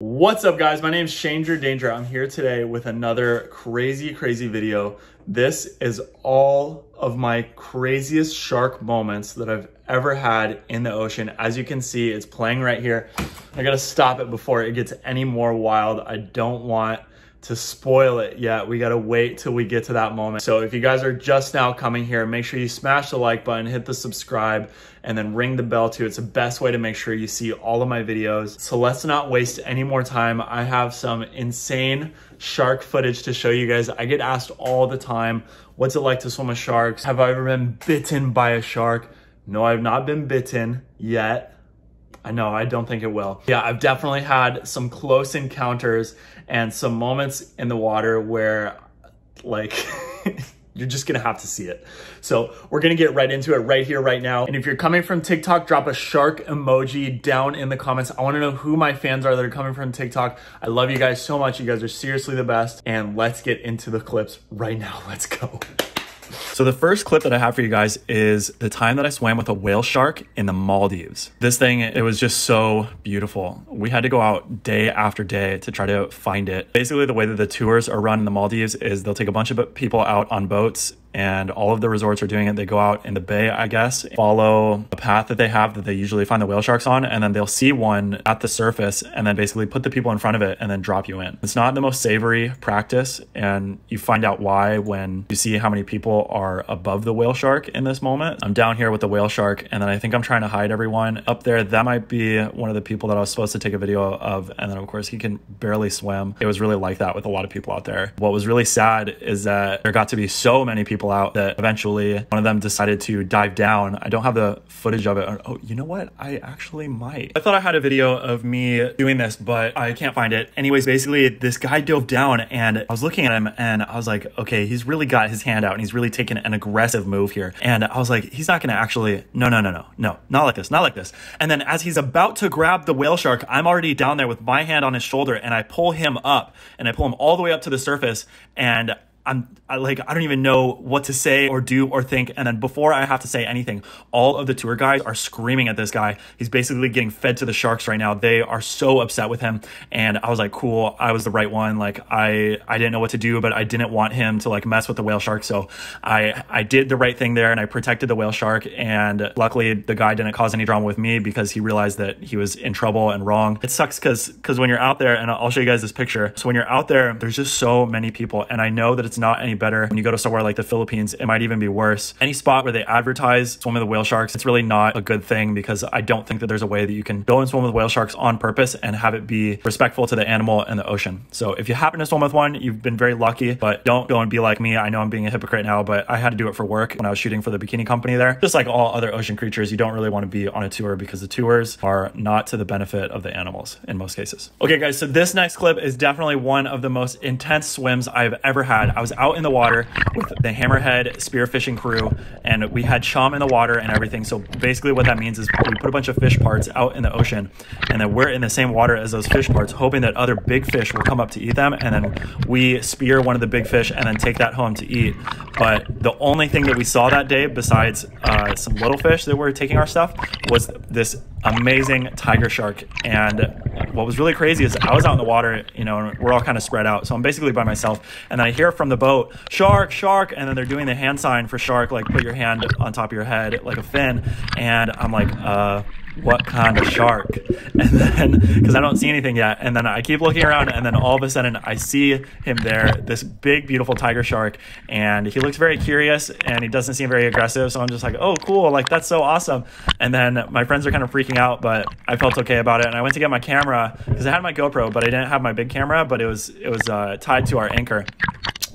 What's up, guys? My name is Stranger Danger. I'm here today with another crazy video. This is all of my craziest shark moments that I've ever had in the ocean. As you can see, it's playing right here. I gotta stop it before it gets any more wild. I don't want to spoil it yet. We gotta wait till we get to that moment. So if you guys are just now coming here, make sure you smash the like button, hit the subscribe, and then ring the bell too. It's the best way to make sure you see all of my videos. So let's not waste any more time. I have some insane shark footage to show you guys. I get asked all the time, what's it like to swim with sharks? Have I ever been bitten by a shark? No, I've not been bitten yet. I know, I don't think it will. Yeah, I've definitely had some close encounters and some moments in the water where, like, you're just gonna have to see it. So we're gonna get right into it right here, right now. And if you're coming from TikTok, drop a shark emoji down in the comments. I wanna know who my fans are that are coming from TikTok. I love you guys so much. You guys are seriously the best. And let's get into the clips right now. Let's go. So the first clip that I have for you guys is the time that I swam with a whale shark in the Maldives. This thing, it was just so beautiful. We had to go out day after day to try to find it. Basically, the way that the tours are run in the Maldives is they'll take a bunch of people out on boats, and all of the resorts are doing it. They go out in the bay, I guess, follow a path that they have that they usually find the whale sharks on, and then they'll see one at the surface and then basically put the people in front of it and then drop you in. It's not the most savory practice, and you find out why when you see how many people are above the whale shark in this moment. I'm down here with the whale shark, and then I think I'm trying to hide everyone. Up there, that might be one of the people that I was supposed to take a video of, and then of course he can barely swim. It was really like that with a lot of people out there. What was really sad is that there got to be so many people out that eventually one of them decided to dive down. I don't have the footage of it. Oh, you know what? I actually might. I thought I had a video of me doing this, but I can't find it. Anyways, basically this guy dove down and I was looking at him and I was like, okay, he's really got his hand out and he's really taken an aggressive move here. And I was like, he's not gonna actually, no, not like this, not like this. And then as he's about to grab the whale shark, I'm already down there with my hand on his shoulder and I pull him up and I pull him all the way up to the surface, and I don't even know what to say or do or think. And then before I have to say anything, all of the tour guides are screaming at this guy. He's basically getting fed to the sharks right now. They are so upset with him. And I was like, cool, I was the right one. Like I didn't know what to do, but I didn't want him to like mess with the whale shark. So I did the right thing there and I protected the whale shark. And luckily the guy didn't cause any drama with me because he realized that he was in trouble and wrong. It sucks because when you're out there, and I'll show you guys this picture. So when you're out there, there's just so many people. And I know that it's not any better when you go to somewhere like the Philippines. It might even be worse. Any spot where they advertise swimming with whale sharks, it's really not a good thing, because I don't think that there's a way that you can go and swim with whale sharks on purpose and have it be respectful to the animal and the ocean. So if you happen to swim with one, you've been very lucky, but don't go and be like me. I know I'm being a hypocrite now, but I had to do it for work when I was shooting for the bikini company there. Just like all other ocean creatures, you don't really want to be on a tour because the tours are not to the benefit of the animals in most cases. Okay guys, so this next clip is definitely one of the most intense swims I've ever had. I was out in the water with the hammerhead spearfishing crew, and we had chum in the water and everything. So basically what that means is we put a bunch of fish parts out in the ocean, and then we're in the same water as those fish parts, hoping that other big fish will come up to eat them, and then we spear one of the big fish and then take that home to eat. But the only thing that we saw that day, besides some little fish that were taking our stuff, was this amazing tiger shark. And what was really crazy is I was out in the water, you know, and we're all kind of spread out, so I'm basically by myself, and then I hear from the boat, shark, shark, and then they're doing the hand sign for shark, like put your hand on top of your head like a fin, and I'm like, what kind of shark? And then, because I don't see anything yet, and then I keep looking around, and then all of a sudden I see him there, this big beautiful tiger shark, and he looks very curious and he doesn't seem very aggressive, so I'm just like, oh cool, like that's so awesome. And then my friends are kind of freaking out, but I felt okay about it, and I went to get my camera because I had my GoPro, but I didn't have my big camera, but it was tied to our anchor.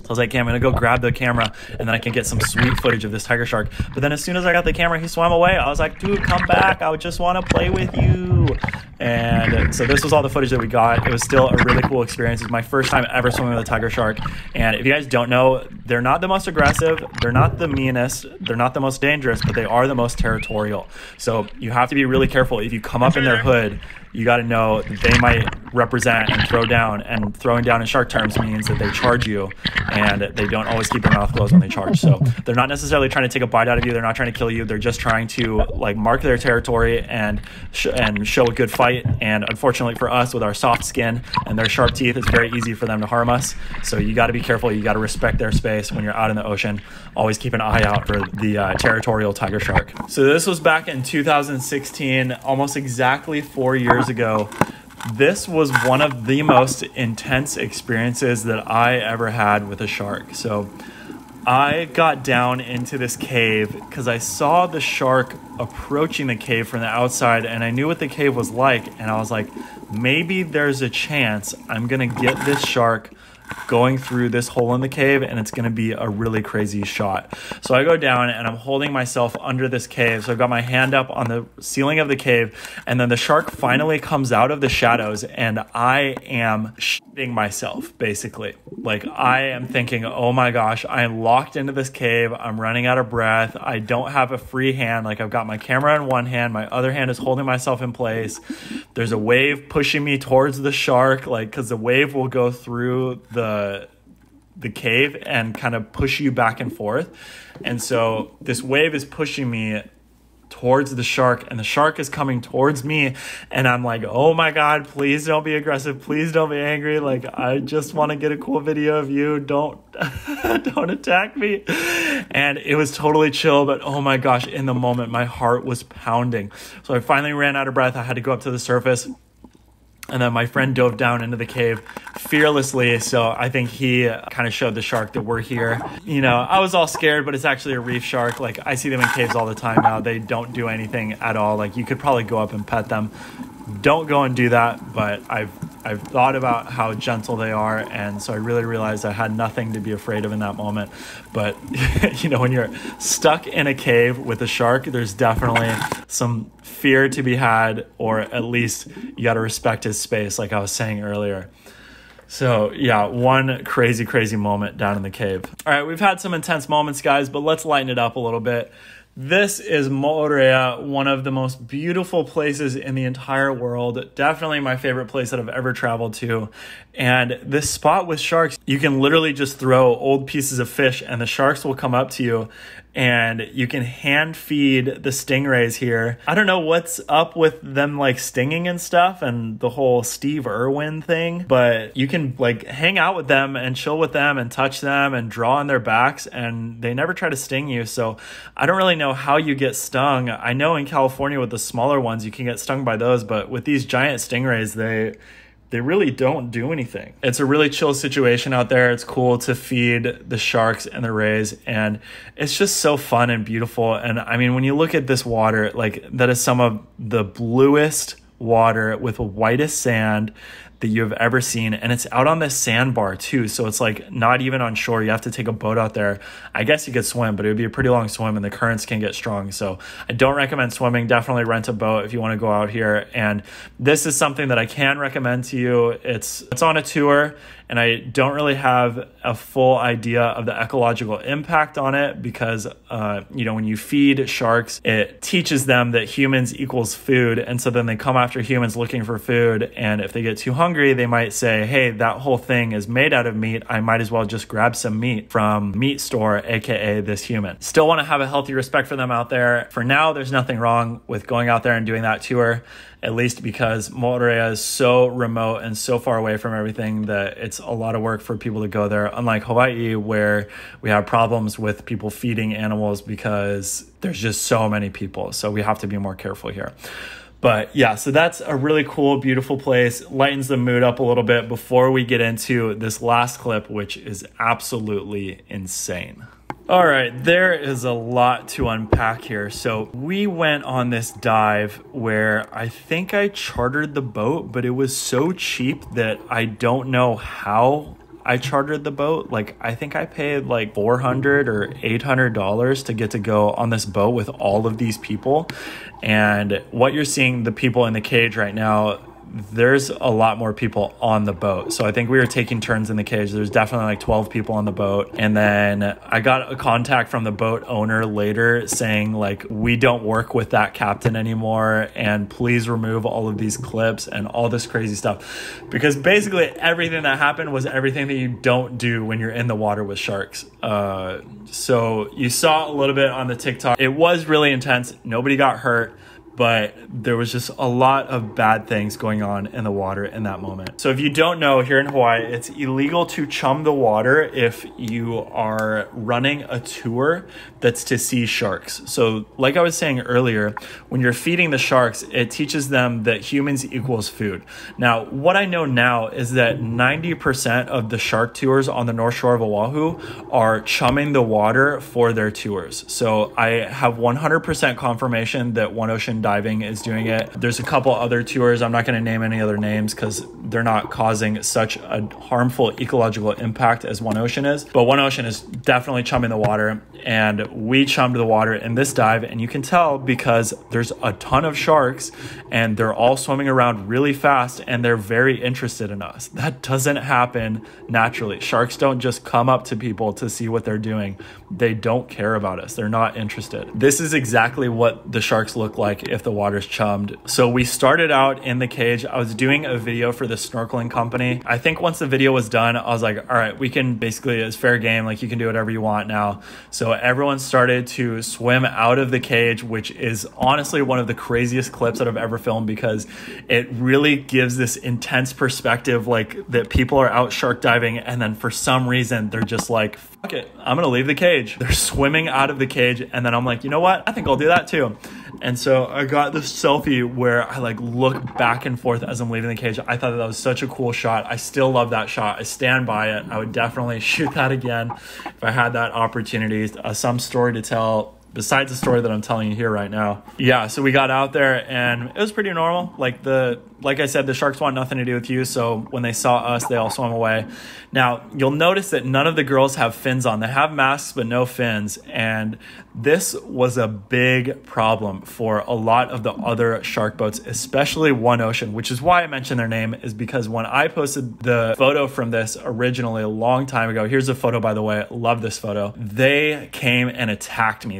So I was like, okay, I'm gonna go grab the camera and then I can get some sweet footage of this tiger shark. But then as soon as I got the camera, he swam away. I was like, dude, come back. I would just wanna play with you. And so this was all the footage that we got. It was still a really cool experience. It was my first time ever swimming with a tiger shark. And if you guys don't know, they're not the most aggressive, they're not the meanest, they're not the most dangerous, but they are the most territorial. So you have to be really careful. If you come up in their hood, you got to know that they might represent and throw down, and throwing down in shark terms means that they charge you, and they don't always keep their mouth closed when they charge. So they're not necessarily trying to take a bite out of you. They're not trying to kill you. They're just trying to like mark their territory and show a good fight. And unfortunately for us, with our soft skin and their sharp teeth, it's very easy for them to harm us. So you got to be careful. You got to respect their space when you're out in the ocean. Always keep an eye out for the territorial tiger shark. So this was back in 2016, almost exactly 4 years ago. This was one of the most intense experiences that I ever had with a shark. So I got down into this cave because I saw the shark approaching the cave from the outside, and I knew what the cave was like, and I was like, maybe there's a chance I'm gonna get this shark going through this hole in the cave, and it's going to be a really crazy shot. So I go down and I'm holding myself under this cave. So I've got my hand up on the ceiling of the cave, and then the shark finally comes out of the shadows, and I am shitting myself, basically. Like, I am thinking, oh my gosh, I am locked into this cave. I'm running out of breath. I don't have a free hand. Like, I've got my camera in one hand. My other hand is holding myself in place. There's a wave pushing me towards the shark, like, because the wave will go through the cave and kind of push you back and forth. And so this wave is pushing me towards the shark, and the shark is coming towards me, and I'm like, oh my God, please don't be aggressive, please don't be angry, like, I just want to get a cool video of you, don't don't attack me. And it was totally chill, but oh my gosh, in the moment my heart was pounding. So I finally ran out of breath. I had to go up to the surface, and then my friend dove down into the cave fearlessly. So I think he kind of showed the shark that we're here. You know, I was all scared, but it's actually a reef shark. Like, I see them in caves all the time now. They don't do anything at all. Like, you could probably go up and pet them. Don't go and do that, but I've thought about how gentle they are, and so I really realized I had nothing to be afraid of in that moment. But you know, when you're stuck in a cave with a shark, there's definitely some fear to be had, or at least you got to respect his space, like I was saying earlier. So yeah, one crazy moment down in the cave. All right, we've had some intense moments, guys, but let's lighten it up a little bit. This is Moorea, one of the most beautiful places in the entire world. Definitely my favorite place that I've ever traveled to. And this spot with sharks, you can literally just throw old pieces of fish and the sharks will come up to you, and you can hand feed the stingrays here. I don't know what's up with them like stinging and stuff and the whole Steve Irwin thing, but you can like hang out with them and chill with them and touch them and draw on their backs, and they never try to sting you. So I don't really know how you get stung. I know in California with the smaller ones you can get stung by those, but with these giant stingrays, they really don't do anything. It's a really chill situation out there. It's cool to feed the sharks and the rays, and it's just so fun and beautiful. And I mean, when you look at this water, like, that is some of the bluest water with the whitest sand that you've ever seen, and it's out on this sandbar too, so it's like not even on shore. You have to take a boat out there. I guess you could swim, but it would be a pretty long swim, and the currents can get strong, so I don't recommend swimming. Definitely rent a boat if you want to go out here. And this is something that I can recommend to you. It's on a tour, and I don't really have a full idea of the ecological impact on it, because you know, when you feed sharks, it teaches them that humans equals food, and so then they come after humans looking for food, and if they get too hungry, they might say, hey, that whole thing is made out of meat, I might as well just grab some meat from meat store, aka this human. Still want to have a healthy respect for them out there. For now, there's nothing wrong with going out there and doing that tour, at least because Moorea is so remote and so far away from everything that it's a lot of work for people to go there, unlike Hawaii, where we have problems with people feeding animals because there's just so many people. So we have to be more careful here. But yeah, so that's a really cool, beautiful place. Lightens the mood up a little bit before we get into this last clip, which is absolutely insane. All right, there is a lot to unpack here. So we went on this dive where I think I chartered the boat, but it was so cheap that I don't know how I chartered the boat. Like, I think I paid like $400 or $800 to get to go on this boat with all of these people. And what you're seeing, the people in the cage right now, there's a lot more people on the boat. So I think we were taking turns in the cage. There's definitely like 12 people on the boat. And then I got a contact from the boat owner later saying like, we don't work with that captain anymore, and please remove all of these clips and all this crazy stuff. Because basically everything that happened was everything that you don't do when you're in the water with sharks. So you saw a little bit on the TikTok. It was really intense. Nobody got hurt, but there was just a lot of bad things going on in the water in that moment. So if you don't know, here in Hawaii, it's illegal to chum the water if you are running a tour that's to see sharks. So like I was saying earlier, when you're feeding the sharks, it teaches them that humans equals food. Now, what I know now is that 90% of the shark tours on the North Shore of Oahu are chumming the water for their tours. So I have 100% confirmation that One Ocean Diving is doing it. There's a couple other tours. I'm not going to name any other names because they're not causing such a harmful ecological impact as One Ocean is. But One Ocean is definitely chumming the water, and we chummed the water in this dive, and you can tell because there's a ton of sharks and they're all swimming around really fast and they're very interested in us. That doesn't happen naturally. Sharks don't just come up to people to see what they're doing. They don't care about us. They're not interested. This is exactly what the sharks look like if the water's chummed. So we started out in the cage. I was doing a video for the snorkeling company. I think once the video was done, I was like, all right, we can basically, it's fair game. Like you can do whatever you want now. So everyone started to swim out of the cage, which is honestly one of the craziest clips that I've ever filmed because it really gives this intense perspective, like that people are out shark diving and then for some reason they're just like, fuck it, I'm gonna leave the cage. They're swimming out of the cage, and then I'm like, you know what? I think I'll do that too. And so I got this selfie where I like look back and forth as I'm leaving the cage. I thought that was such a cool shot. I still love that shot. I stand by it. I would definitely shoot that again if I had that opportunity. Some story to tell besides the story that I'm telling you here right now. Yeah, so we got out there and it was pretty normal. Like I said, the sharks want nothing to do with you. So when they saw us, they all swam away. Now, you'll notice that none of the girls have fins on. They have masks, but no fins. And this was a big problem for a lot of the other shark boats, especially One Ocean, which is why I mentioned their name, is because when I posted the photo from this originally a long time ago, here's a photo, by the way, love this photo. They came and attacked me.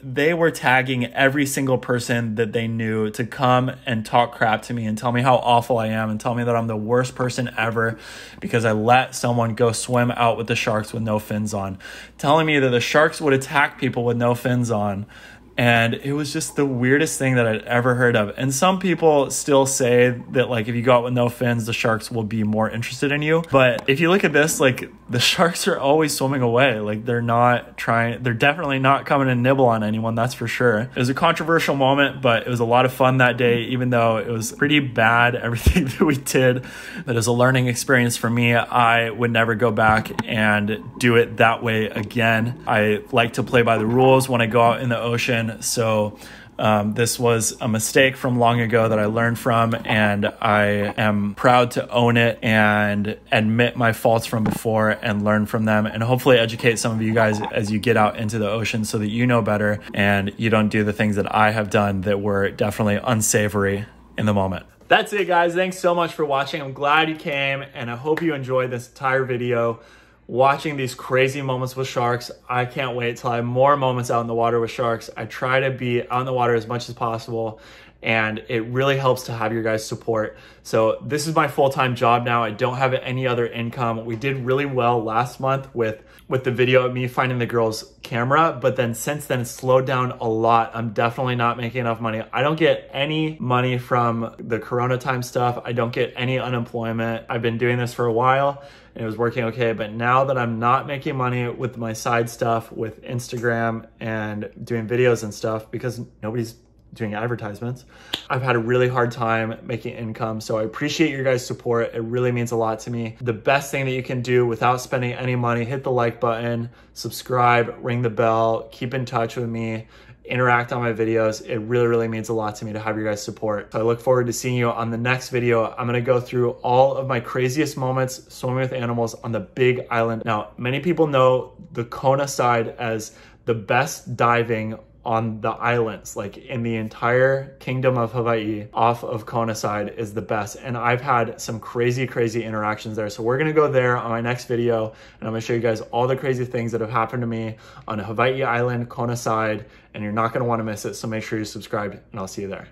They were tagging every single person that they knew to come and talk crap to me and tell me how awful I am and tell me that I'm the worst person ever because I let someone go swim out with the sharks with no fins on, telling me that the sharks would attack people with no fins on. And it was just the weirdest thing that I'd ever heard of. And some people still say that like if you go out with no fins, the sharks will be more interested in you. But if you look at this, like the sharks are always swimming away. Like they're definitely not coming to nibble on anyone, that's for sure. It was a controversial moment, but it was a lot of fun that day, even though it was pretty bad, everything that we did. But as a learning experience for me, I would never go back and do it that way again. I like to play by the rules when I go out in the ocean. So this was a mistake from long ago that I learned from, and I am proud to own it and admit my faults from before and learn from them, and hopefully educate some of you guys as you get out into the ocean so that you know better and you don't do the things that I have done that were definitely unsavory in the moment. That's it, guys. Thanks so much for watching. I'm glad you came, and I hope you enjoyed this entire video. Watching these crazy moments with sharks. I can't wait till I have more moments out in the water with sharks. I try to be out in the water as much as possible, and it really helps to have your guys' support. So this is my full-time job now. I don't have any other income. We did really well last month with the video of me finding the girls' camera, but then since then it's slowed down a lot. I'm definitely not making enough money. I don't get any money from the Corona time stuff. I don't get any unemployment. I've been doing this for a while and it was working okay, but now that I'm not making money with my side stuff with Instagram and doing videos and stuff because nobody's doing advertisements, I've had a really hard time making income. So I appreciate your guys' support. It really means a lot to me. The best thing that you can do without spending any money, hit the like button, subscribe, ring the bell, keep in touch with me, interact on my videos. It really, really means a lot to me to have your guys' support. So I look forward to seeing you on the next video. I'm gonna go through all of my craziest moments swimming with animals on the Big Island. Now, many people know the Kona side as the best diving on the islands, like in the entire kingdom of Hawaii off of Kona side is the best. And I've had some crazy interactions there. So we're gonna go there on my next video, and I'm gonna show you guys all the crazy things that have happened to me on Hawaii Island, Kona side, and you're not gonna wanna miss it. So make sure you're subscribed, and I'll see you there.